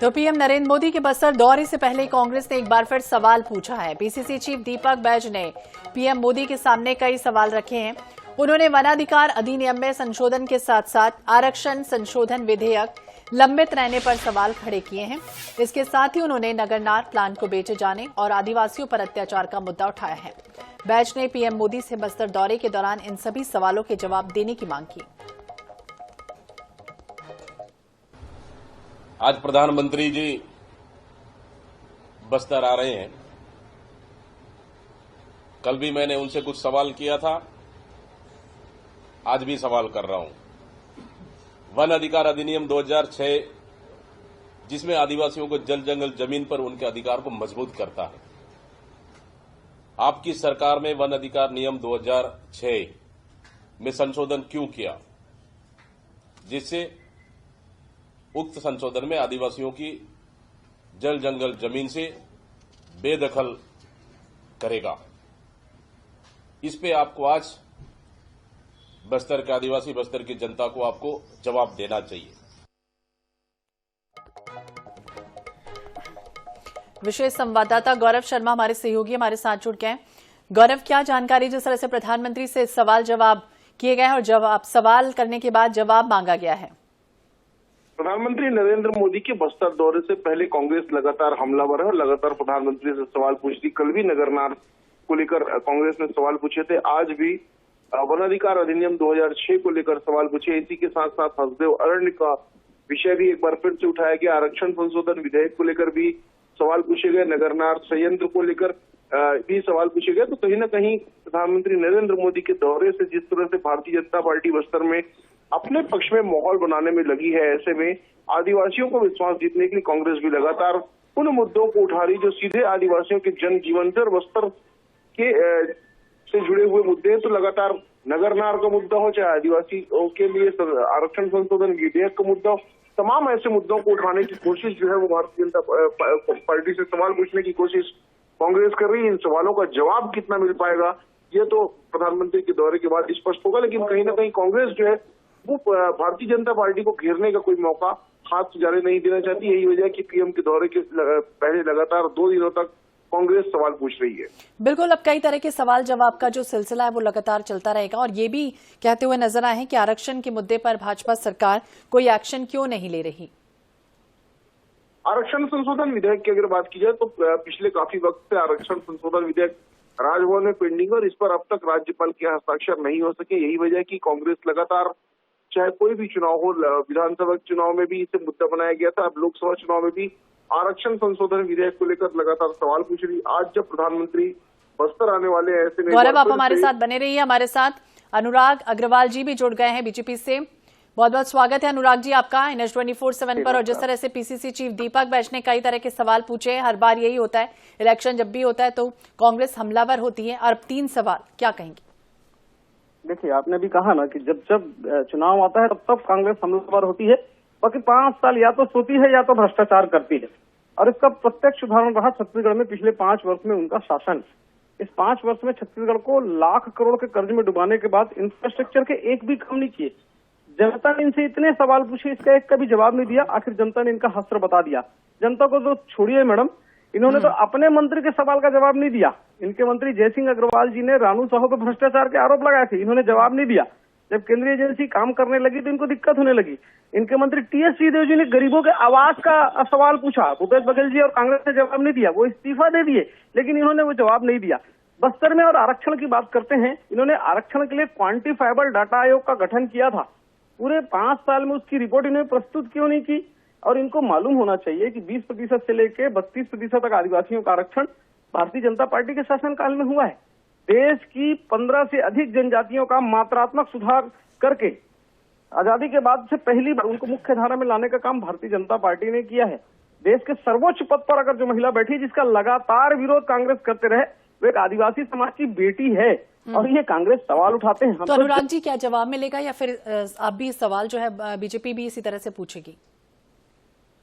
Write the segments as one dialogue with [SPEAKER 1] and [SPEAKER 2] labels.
[SPEAKER 1] तो पीएम नरेंद्र मोदी के बस्तर दौरे से पहले कांग्रेस ने एक बार फिर सवाल पूछा है। पीसीसी चीफ दीपक बैज ने पीएम मोदी के सामने कई सवाल रखे हैं। उन्होंने वनाधिकार अधिनियम में संशोधन के साथ साथ आरक्षण संशोधन विधेयक लंबित रहने पर सवाल खड़े किए हैं। इसके साथ ही उन्होंने नगरनार प्लांट को बेचे जाने और आदिवासियों पर अत्याचार का मुद्दा उठाया है। बैज ने पीएम मोदी से बस्तर दौरे के दौरान इन सभी सवालों के जवाब देने की मांग की।
[SPEAKER 2] आज प्रधानमंत्री जी बस्तर आ रहे हैं। कल भी मैंने उनसे कुछ सवाल किया था, आज भी सवाल कर रहा हूं। वन अधिकार अधिनियम 2006 जिसमें आदिवासियों को जल जंगल जमीन पर उनके अधिकार को मजबूत करता है, आपकी सरकार में वन अधिकार नियम 2006 में संशोधन क्यों किया, जिससे उक्त संशोधन में आदिवासियों की जल जंगल जमीन से बेदखल करेगा। इस पे आपको आज बस्तर के आदिवासी, बस्तर की जनता को आपको जवाब देना चाहिए।
[SPEAKER 1] विशेष संवाददाता गौरव शर्मा हमारे सहयोगी हमारे साथ जुड़ गए हैं। गौरव, क्या जानकारी जिस तरह से प्रधानमंत्री से सवाल जवाब किए गए हैं और सवाल करने के बाद जवाब मांगा गया है?
[SPEAKER 3] प्रधानमंत्री नरेंद्र मोदी के बस्तर दौरे से पहले कांग्रेस लगातार हमलावर है और लगातार प्रधानमंत्री से सवाल पूछती। कल भी नगरनार को लेकर कांग्रेस ने सवाल पूछे थे, आज भी वनाधिकार अधिनियम 2006 को लेकर सवाल पूछे। इसी के साथ साथ हसदेव अरण्य का विषय भी एक बार फिर से उठाया गया। आरक्षण संशोधन विधेयक को लेकर भी सवाल पूछे गए। नगरनार संयंत्र को लेकर भी सवाल पूछे गए। तो कहीं न कहीं प्रधानमंत्री नरेंद्र मोदी के दौरे से जिस तरह से भारतीय जनता पार्टी बस्तर में अपने पक्ष में माहौल बनाने में लगी है, ऐसे में आदिवासियों को विश्वास जीतने के लिए कांग्रेस भी लगातार उन मुद्दों को उठा रही जो सीधे आदिवासियों के जनजीवन से और बस्तर के से जुड़े हुए मुद्दे हैं। तो लगातार नगरनार का मुद्दा हो, चाहे आदिवासियों के लिए आरक्षण संशोधन विधेयक का मुद्दा हो, तमाम ऐसे मुद्दों को उठाने की कोशिश जो है वो भारतीय जनता पार्टी से सवाल पूछने की कोशिश कांग्रेस कर रही है। इन सवालों का जवाब कितना मिल पाएगा ये तो प्रधानमंत्री के दौरे के बाद स्पष्ट होगा, लेकिन कहीं ना कहीं कांग्रेस जो है वो भारतीय जनता पार्टी को घेरने का कोई मौका हाथ जाने नहीं देना चाहती। यही वजह है कि पीएम के दौरे के पहले लगातार 2 दिनों तक कांग्रेस सवाल पूछ रही है।
[SPEAKER 1] बिल्कुल, अब कई तरह के सवाल जवाब का जो सिलसिला है वो लगातार चलता रहेगा और ये भी कहते हुए नजर आए हैं कि आरक्षण के मुद्दे पर भाजपा सरकार कोई एक्शन क्यों नहीं ले रही।
[SPEAKER 3] आरक्षण संशोधन विधेयक की अगर बात की जाए तो पिछले काफी वक्त से आरक्षण संशोधन विधेयक राजभवन में पेंडिंग और इस पर अब तक राज्यपाल के हस्ताक्षर नहीं हो सके। यही वजह है कि कांग्रेस लगातार, चाहे कोई भी चुनाव हो, विधानसभा चुनाव में भी इसे मुद्दा बनाया गया था, अब लोकसभा चुनाव में भी आरक्षण संशोधन विधेयक को लेकर लगातार सवाल पूछ रही। आज जब प्रधानमंत्री बस्तर आने वाले हैं, ऐसे में
[SPEAKER 1] गौरव आप हमारे साथ बने रहिए। हमारे साथ अनुराग अग्रवाल जी भी जुड़ गए हैं बीजेपी से। बहुत बहुत स्वागत है अनुराग जी आपका NH24/7 पर। और जिस तरह से पीसीसी चीफ दीपक बैज ने कई तरह के सवाल पूछे, हर बार यही होता है, इलेक्शन जब भी होता है तो कांग्रेस हमलावर होती है। और 3 सवाल क्या कहेंगे?
[SPEAKER 4] देखिए, आपने भी कहा ना कि जब चुनाव आता है तब कांग्रेस हमलावर होती है। बाकी 5 साल या तो सोती है या तो भ्रष्टाचार करती है और इसका प्रत्यक्ष उदाहरण रहा छत्तीसगढ़ में पिछले 5 वर्ष में उनका शासन। इस 5 वर्ष में छत्तीसगढ़ को लाख करोड़ के कर्ज में डुबाने के बाद इंफ्रास्ट्रक्चर के एक भी काम नहीं किए। जनता ने इनसे इतने सवाल पूछे, इसका एक का भी जवाब नहीं दिया। आखिर जनता ने इनका हस्त्र बता दिया। जनता को तो छोड़िए मैडम, इन्होंने तो अपने मंत्री के सवाल का जवाब नहीं दिया। इनके मंत्री जयसिंह अग्रवाल जी ने रानू साहू पर भ्रष्टाचार के आरोप लगाए थे, इन्होंने जवाब नहीं दिया। जब केंद्रीय एजेंसी काम करने लगी तो इनको दिक्कत होने लगी। इनके मंत्री TS सिंहदेव जी ने गरीबों के आवास का सवाल पूछा, भूपेश बघेल जी और कांग्रेस ने जवाब नहीं दिया, वो इस्तीफा दे दिए, लेकिन इन्होंने वो जवाब नहीं दिया। बस्तर में और आरक्षण की बात करते हैं, इन्होंने आरक्षण के लिए क्वांटिफाइबल डाटा आयोग का गठन किया था। पूरे 5 साल में उसकी रिपोर्ट इन्होंने प्रस्तुत क्यों नहीं की? और इनको मालूम होना चाहिए कि 20% से लेकर 32% तक आदिवासियों का आरक्षण भारतीय जनता पार्टी के शासनकाल में हुआ है। देश की 15 से अधिक जनजातियों का मात्रात्मक सुधार करके आजादी के बाद से पहली बार उनको मुख्य धारा में लाने का काम भारतीय जनता पार्टी ने किया है। देश के सर्वोच्च पद पर अगर जो महिला बैठी जिसका लगातार विरोध कांग्रेस करते रहे, वो एक आदिवासी समाज की बेटी है और ये कांग्रेस सवाल उठाते हैं।
[SPEAKER 1] तो अनुराग जी, क्या जवाब मिलेगा या फिर आप भी सवाल जो है बीजेपी भी इसी तरह से पूछेगी?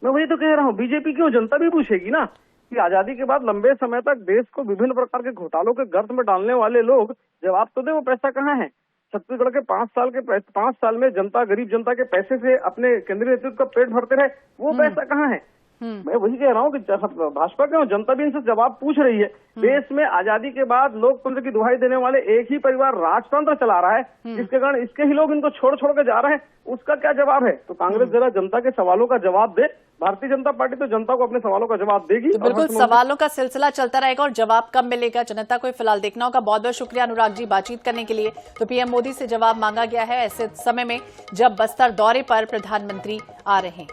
[SPEAKER 4] मैं वही तो कह रहा हूँ, बीजेपी क्यों, जनता भी पूछेगी ना कि आजादी के बाद लंबे समय तक देश को विभिन्न प्रकार के घोटालों के गर्त में डालने वाले लोग जवाब तो दे, वो पैसा कहाँ है? छत्तीसगढ़ के 5 साल में जनता, गरीब जनता के पैसे से अपने केंद्रीय नेतृत्व का पेट भरते रहे, वो पैसा कहाँ है? मैं वही कह रहा हूँ कि भाजपा के जनता भी इनसे जवाब पूछ रही है। देश में आजादी के बाद लोकतंत्र की दुहाई देने वाले एक ही परिवार राजतंत्र चला रहा है, जिसके कारण इसके ही लोग इनको छोड़ छोड़ के जा रहे हैं, उसका क्या जवाब है? तो कांग्रेस जरा जनता के सवालों का जवाब दे। भारतीय जनता पार्टी तो जनता को अपने सवालों का जवाब देगी।
[SPEAKER 1] तो बिल्कुल सवालों का सिलसिला चलता रहेगा और जवाब कब मिलेगा जनता को फिलहाल देखना होगा। बहुत बहुत शुक्रिया अनुराग जी बातचीत करने के लिए। तो पीएम मोदी से जवाब मांगा गया है ऐसे समय में जब बस्तर दौरे पर प्रधानमंत्री आ रहे हैं।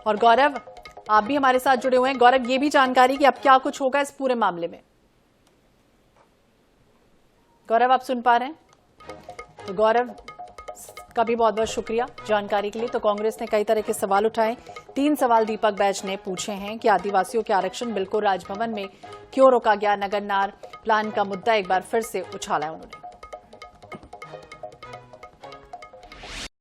[SPEAKER 1] और गौरव, आप भी हमारे साथ जुड़े हुए हैं। गौरव, ये भी जानकारी कि अब क्या कुछ होगा इस पूरे मामले में? गौरव, आप सुन पा रहे हैं? तो गौरव का भी बहुत बहुत शुक्रिया जानकारी के लिए। तो कांग्रेस ने कई तरह के सवाल उठाए। 3 सवाल दीपक बैज ने पूछे हैं कि आदिवासियों के आरक्षण बिल को राजभवन में क्यों रोका गया। नगरनार प्लान का मुद्दा एक बार फिर से उछाला है उन्होंने।